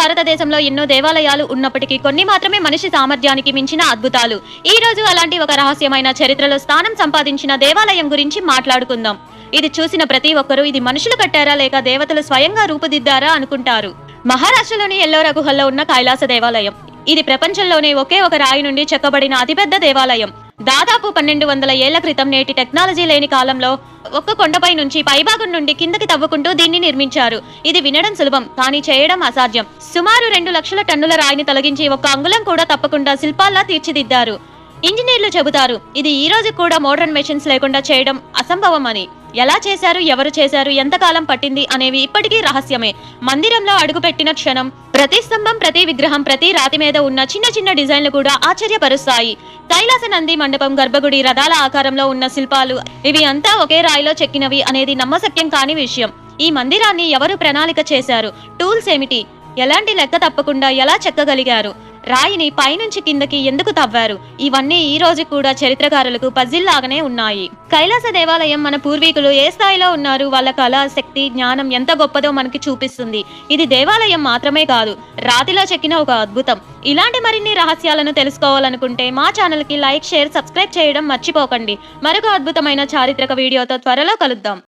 భారతదేశంలో ఎన్నో దేవాలయాలు ఉన్నప్పటికీ కొన్ని మాత్రమే మనిషి సామర్థ్యానికి మించిన అద్భుతాలు. ఈ రోజు అలాంటి ఒక రహస్యమైన చరిత్రలో స్థానం సంపాదించిన దేవాలయం గురించి మాట్లాడుకుందాం. ఇది చూసిన ప్రతి ఒక్కరూ ఇది మనుషులు కట్టారా లేక దేవతలు స్వయంగా రూపుదిద్దారా అనుకుంటారు. మహారాష్ట్రలోని ఎల్లోరా గుహల్లో ఉన్న కైలాస దేవాలయం. ఇది ప్రపంచంలోనే ఒకే ఒక రాయి నుండి చెక్కబడిన అతిపెద్ద దేవాలయం. దాదాపు 1200 ఏళ్ల క్రితం నేటి టెక్నాలజీ లేని కాలంలో ఒక్క కొండపై నుంచి పైభాగం నుండి కిందకి తవ్వుకుంటూ దీన్ని నిర్మించారు. ఇది వినడం సులభం కానీ చేయడం అసాధ్యం. సుమారు 2 లక్షల టన్నుల రాయిని తొలగించి ఒక్క అంగుళం కూడా తప్పకుండా శిల్పాల్లా తీర్చిదిద్దారు. ఇంజనీర్లు చెబుతారు ఇది ఈ రోజు కూడా మోడర్న్ మెషిన్స్ లేకుండా చేయడం అసంభవం అని. ఎలా చేశారు, ఎవరు చేశారు, ఎంతకాలం పట్టింది అనేవి ఇప్పటికీ రహస్యమే. మందిరంలో అడుగుపెట్టిన క్షణం ప్రతి స్తంభం, ప్రతి విగ్రహం, ప్రతి రాతి మీద ఉన్న చిన్న చిన్న డిజైన్లు కూడా ఆశ్చర్యపరుస్తాయి. కైలాస నంది మండపం, గర్భగుడి, రథాల ఆకారంలో ఉన్న శిల్పాలు ఇవి అంతా ఒకే రాయిలో చెక్కినవి అనేది నమ్మశక్యం కాని విషయం. ఈ మందిరాన్ని ఎవరు ప్రణాళిక చేశారు, టూల్స్ ఏమిటి, ఎలాంటి లెక్క తప్పకుండా ఎలా చెక్కగలిగారు, రాయిని పైనుంచి కిందకి ఎందుకు తవ్వారు, ఇవన్నీ ఈ రోజు కూడా చరిత్రకారులకు పజిల్ లాగానే ఉన్నాయి. కైలాస దేవాలయం మన పూర్వీకులు ఏ స్థాయిలో ఉన్నారు, వాళ్ళ కళ, శక్తి, జ్ఞానం ఎంత గొప్పదో మనకి చూపిస్తుంది. ఇది దేవాలయం మాత్రమే కాదు, రాతిలో చెక్కిన ఒక అద్భుతం. ఇలాంటి మరిన్ని రహస్యాలను తెలుసుకోవాలనుకుంటే మా ఛానల్ కి లైక్, షేర్, సబ్స్క్రైబ్ చేయడం మర్చిపోకండి. మరొక అద్భుతమైన చారిత్రక వీడియోతో త్వరలో కలుద్దాం.